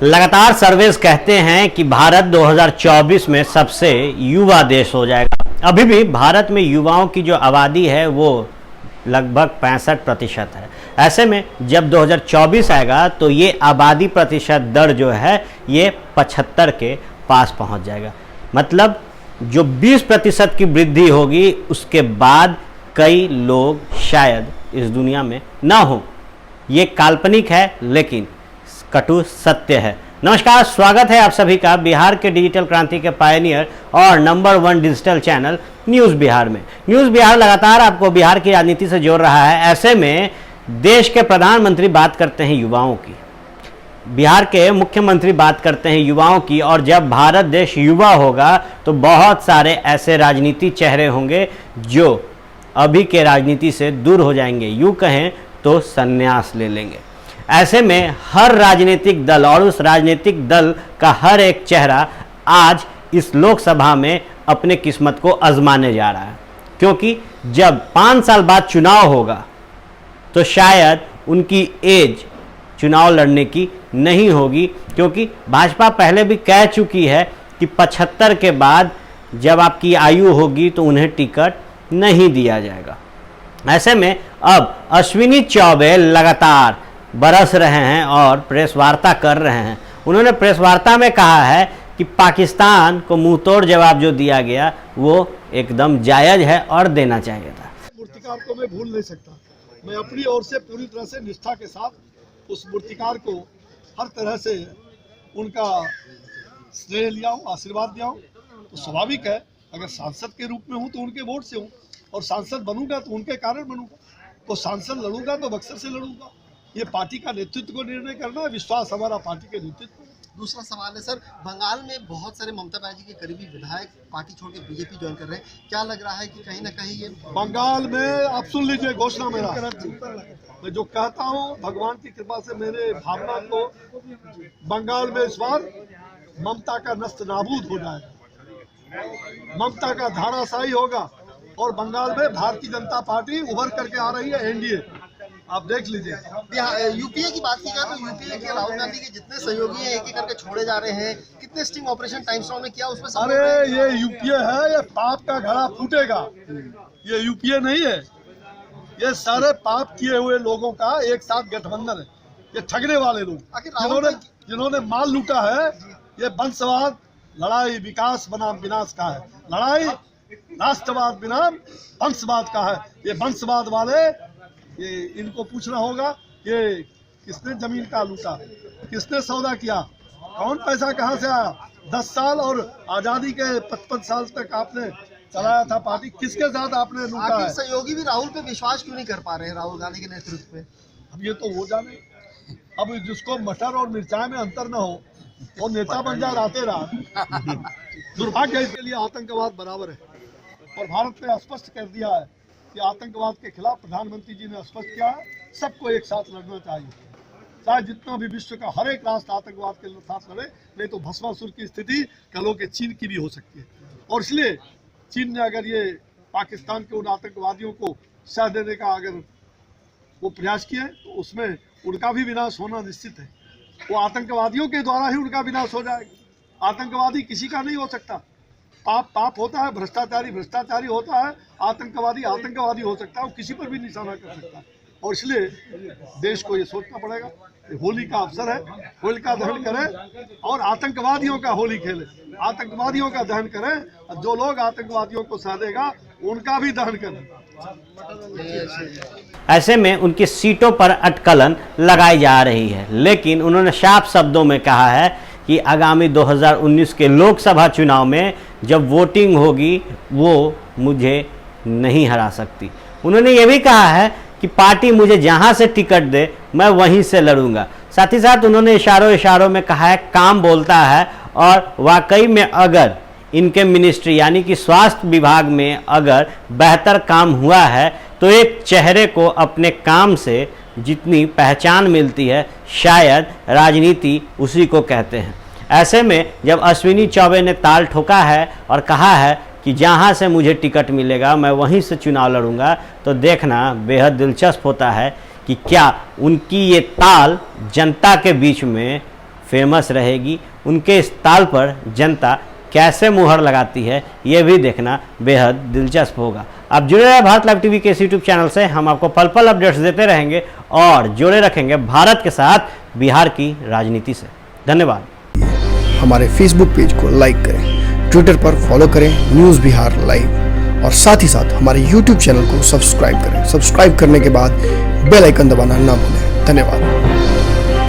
लगातार सर्वेस कहते हैं कि भारत 2024 में सबसे युवा देश हो जाएगा। अभी भी भारत में युवाओं की जो आबादी है वो लगभग 65% है। ऐसे में जब 2024 आएगा तो ये आबादी प्रतिशत दर जो है ये 75 के पास पहुंच जाएगा। मतलब जो 20% की वृद्धि होगी उसके बाद कई लोग शायद इस दुनिया में ना हो। ये काल्पनिक है लेकिन कटु सत्य है। नमस्कार, स्वागत है आप सभी का बिहार के डिजिटल क्रांति के पायनियर और number 1 digital channel news Bihar में। न्यूज़ बिहार लगातार आपको बिहार की राजनीति से जोड़ रहा है। ऐसे में देश के प्रधानमंत्री बात करते हैं युवाओं की, बिहार के मुख्यमंत्री बात करते हैं युवाओं की, और जब भारत देश युवा होगा तो बहुत सारे ऐसे राजनीति चेहरे होंगे जो अभी के राजनीति से दूर हो जाएंगे, यूँ कहें तो संन्यास ले लेंगे। ऐसे में हर राजनीतिक दल और उस राजनीतिक दल का हर एक चेहरा आज इस लोकसभा में अपने किस्मत को आजमाने जा रहा है, क्योंकि जब 5 साल बाद चुनाव होगा तो शायद उनकी एज चुनाव लड़ने की नहीं होगी, क्योंकि भाजपा पहले भी कह चुकी है कि 75 के बाद जब आपकी आयु होगी तो उन्हें टिकट नहीं दिया जाएगा। ऐसे में अब अश्विनी चौबे लगातार बरस रहे हैं और प्रेस वार्ता कर रहे हैं। उन्होंने प्रेस वार्ता में कहा है कि पाकिस्तान को मुंहतोड़ जवाब जो दिया गया वो एकदम जायज़ है और देना चाहिए था। मूर्तिकार को मैं भूल नहीं सकता। मैं अपनी ओर से पूरी तरह से निष्ठा के साथ उस मूर्तिकार को हर तरह से उनका स्नेह लिया हूँ, आशीर्वाद दिया हूँ। तो स्वाभाविक है, अगर सांसद के रूप में हूँ तो उनके वोट से हूँ, और सांसद बनूंगा तो उनके कारण बनूंगा। तो सांसद लड़ूंगा तो बक्सर से लड़ूंगा। ये पार्टी का नेतृत्व को निर्णय करना है, विश्वास हमारा पार्टी के नेतृत्व में। दूसरा सवाल है सर, बंगाल में बहुत सारे ममता बनर्जी के करीबी विधायक पार्टी छोड़ के बीजेपी ज्वाइन कर रहे हैं। क्या लग रहा है कि कहीं ना कहीं ये बंगाल में, आप सुन लीजिए घोषणा मेरा, मैं जो कहता हूँ भगवान की कृपा से मेरे भावना को बंगाल में इस बार ममता का नष्ट नाबूद हो जाएगा, ममता का धाराशाही होगा, और बंगाल में भारतीय जनता पार्टी उभर करके आ रही है, एनडीए। आप देख लीजिए। यूपीए की बात की जाए तो यूपीए के राहुल गांधी के जितने सहयोगी हैं एक एक करके छोड़े जा रहे हैं। कितने स्टिंग ऑपरेशन टाइम्स में किया उसमें? अरे ये यूपीए है, ये पाप का घड़ा फूटेगा। ये यूपीए नहीं है, ये सारे पाप किए हुए लोगों का एक साथ गठबंधन है। ये ठगने वाले लोग जिन्होंने माल लूटा है। ये वंशवाद, लड़ाई विकास बनाम विनाश का है, लड़ाई राष्ट्रवाद बनाम वंशवाद का है। ये वंशवाद वाले, ये इनको पूछना होगा ये किसने जमीन का लूटा, किसने सौदा किया, कौन पैसा कहाँ से आया। 10 साल और आज़ादी के 55 साल तक आपने चलाया था पार्टी, किसके साथ आपने लूटा है? सहयोगी भी राहुल पे विश्वास क्यों नहीं कर पा रहे हैं, राहुल गांधी के नेतृत्व पे? अब ये तो हो जाने। अब जिसको मटर और मिर्चाई में अंतर न हो वो नेता बन जाए राते रात। दुर्भाग्य इसके लिए आतंकवाद बराबर है, और भारत ने स्पष्ट कर दिया है कि आतंकवाद के खिलाफ प्रधानमंत्री जी ने स्पष्ट किया है सबको एक साथ लड़ना चाहिए। चाहे जितना भी विश्व का हर एक राष्ट्र आतंकवाद के साथ लड़े, नहीं तो भस्मासुर की स्थिति कलो के चीन की भी हो सकती है। और इसलिए चीन ने अगर ये पाकिस्तान के उन आतंकवादियों को सह देने का अगर वो प्रयास किए तो उसमें उनका भी विनाश होना निश्चित है। वो आतंकवादियों के द्वारा ही उनका विनाश हो जाएगा। आतंकवादी किसी का नहीं हो सकता। पाप पाप होता है, भ्रष्टाचारी भ्रष्टाचारी होता है, आतंकवादी आतंकवादी हो सकता है, वो किसी पर भी निशाना कर सकता है। और इसलिए देश को ये सोचना पड़ेगा, होली का अवसर है, होलिका दहन करें और आतंकवादियों का होली खेलें, आतंकवादियों का दहन करें। जो लोग आतंकवादियों को साथ देगा उनका भी दहन करें। ऐसे में उनकी सीटों पर अटकलन लगाई जा रही है, लेकिन उन्होंने साफ शब्दों में कहा है कि आगामी 2019 के लोकसभा चुनाव में जब वोटिंग होगी वो मुझे नहीं हरा सकती। उन्होंने ये भी कहा है कि पार्टी मुझे जहां से टिकट दे मैं वहीं से लड़ूंगा। साथ ही साथ उन्होंने इशारों में कहा है काम बोलता है, और वाकई में अगर इनके मिनिस्ट्री यानी कि स्वास्थ्य विभाग में अगर बेहतर काम हुआ है तो एक चेहरे को अपने काम से जितनी पहचान मिलती है शायद राजनीति उसी को कहते हैं। ऐसे में जब अश्विनी चौबे ने ताल ठोका है और कहा है कि जहां से मुझे टिकट मिलेगा मैं वहीं से चुनाव लड़ूंगा, तो देखना बेहद दिलचस्प होता है कि क्या उनकी ये ताल जनता के बीच में फेमस रहेगी, उनके इस ताल पर जनता कैसे मुहर लगाती है, ये भी देखना बेहद दिलचस्प होगा। आप जुड़े रहे भारत लाइव टीवी के इस यूट्यूब चैनल से, हम आपको पल पल अपडेट्स देते रहेंगे और जुड़े रखेंगे भारत के साथ बिहार की राजनीति से। धन्यवाद। हमारे फेसबुक पेज को लाइक करें, ट्विटर पर फॉलो करें न्यूज़ बिहार लाइव, और साथ ही साथ हमारे यूट्यूब चैनल को सब्सक्राइब करें। सब्सक्राइब करने के बाद बेल आइकन दबाना ना भूलें। धन्यवाद।